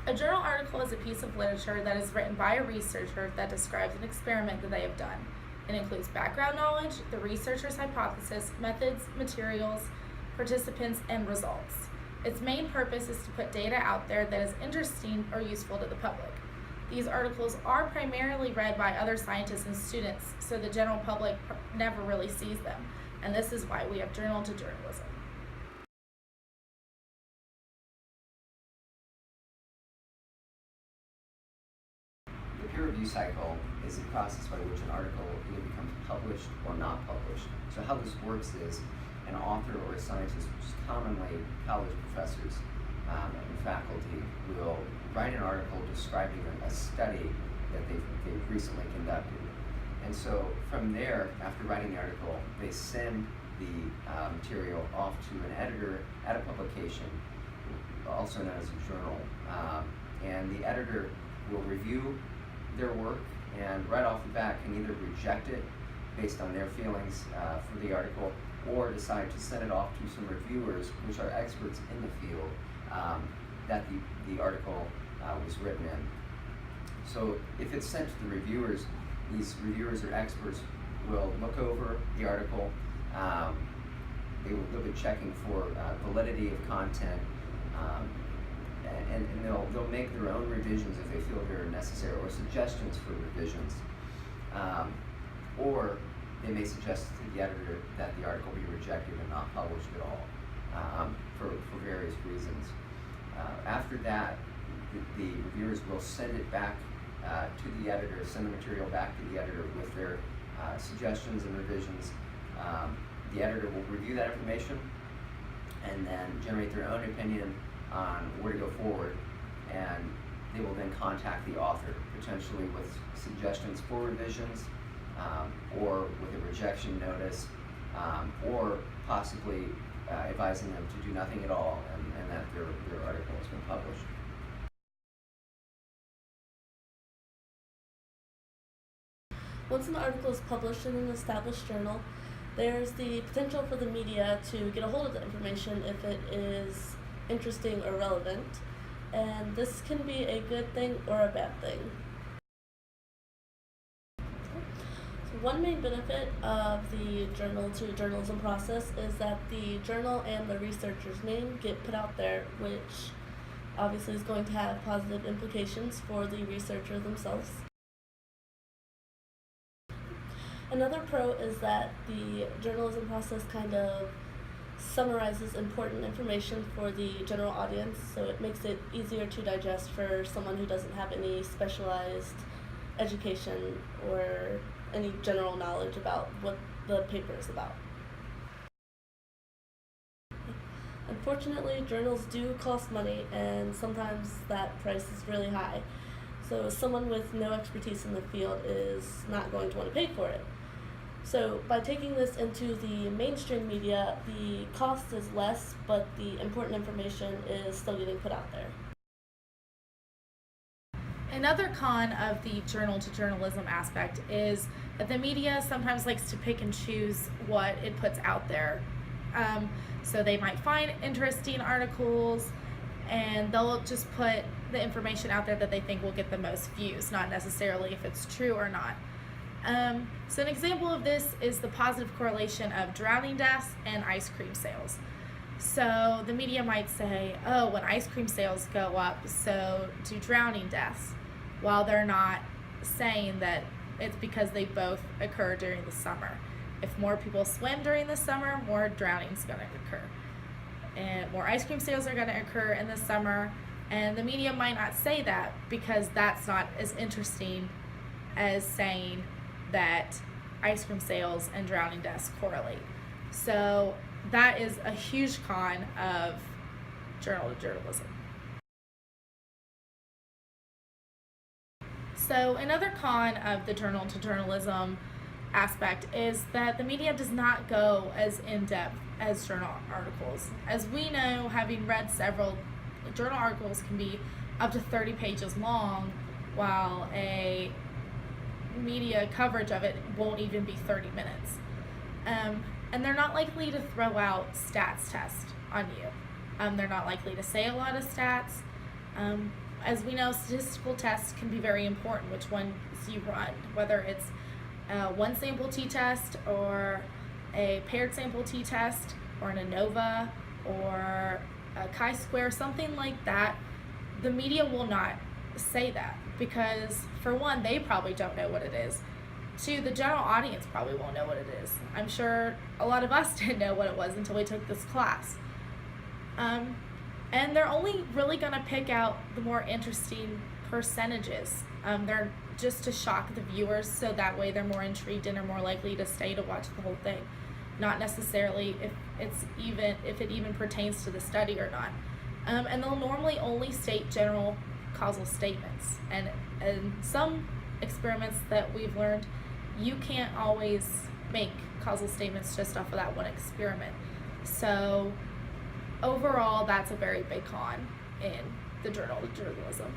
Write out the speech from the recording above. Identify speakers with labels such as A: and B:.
A: A journal article is a piece of literature that is written by a researcher that describes an experiment that they have done. It includes background knowledge, the researcher's hypothesis, methods, materials, participants, and results. Its main purpose is to put data out there that is interesting or useful to the public. These articles are primarily read by other scientists and students, so the general public never really sees them, and this is why we have journal to journalism.
B: The peer review cycle is a process by which an article either becomes published or not published. So how this works is an author or a scientist, which is commonly college professors and faculty, will write an article describing a study that they've recently conducted. And so from there, after writing the article, they send the material off to an editor at a publication, also known as a journal, and the editor will review their work and right off the bat can either reject it based on their feelings for the article or decide to send it off to some reviewers, which are experts in the field that the article was written in. So if it's sent to the reviewers, these reviewers or experts will look over the article. They'll be checking for validity of content, and they'll make their own revisions if they feel they're necessary, or suggestions for revisions. Or they may suggest to the editor that the article be rejected and not published at all for various reasons. After that, the reviewers will send it back to the editor, send the material back to the editor with their suggestions and revisions. The editor will review that information and then generate their own opinion on where to go forward, and they will then contact the author, potentially with suggestions for revisions, or with a rejection notice, or possibly advising them to do nothing at all and that their article has been published.
C: Once an article is published in an established journal, there's the potential for the media to get a hold of the information if it is interesting or relevant, and this can be a good thing or a bad thing. So one main benefit of the journal to journalism process is that the journal and the researcher's name get put out there, which obviously is going to have positive implications for the researcher themselves. Another pro is that the journalism process kind of summarizes important information for the general audience, so it makes it easier to digest for someone who doesn't have any specialized education or any general knowledge about what the paper is about. Unfortunately, journals do cost money, and sometimes that price is really high. So someone with no expertise in the field is not going to want to pay for it. So by taking this into the mainstream media, the cost is less, but the important information is still getting put out there.
A: Another con of the journal to journalism aspect is that the media sometimes likes to pick and choose what it puts out there. So they might find interesting articles and they'll just put the information out there that they think will get the most views, not necessarily if it's true or not. So an example of this is the positive correlation of drowning deaths and ice cream sales. So the media might say, oh, when ice cream sales go up, so do drowning deaths, while they're not saying that it's because they both occur during the summer. If more people swim during the summer, more drowning is going to occur. And more ice cream sales are going to occur in the summer, and the media might not say that because that's not as interesting as saying that ice cream sales and drowning deaths correlate. So that is a huge con of journal to journalism. So another con of the journal to journalism aspect is that the media does not go as in-depth as journal articles. As we know, having read several, journal articles can be up to 30 pages long, while a media coverage of it won't even be 30 minutes. And they're not likely to throw out stats tests on you. They're not likely to say a lot of stats. as we know, statistical tests can be very important, which ones you run, whether it's a one sample t-test or a paired sample t-test or an ANOVA or a chi-square, something like that. The media will not say that because, for one, they probably don't know what it is. Two, the general audience probably won't know what it is. I'm sure a lot of us didn't know what it was until we took this class. And they're only really going to pick out the more interesting percentages. They're just to shock the viewers, so that way they're more intrigued and are more likely to stay to watch the whole thing. Not necessarily if it even pertains to the study or not. And they'll normally only state general causal statements. And some experiments that we've learned, you can't always make causal statements just off of that one experiment. So overall, that's a very big con in the journal of journalism.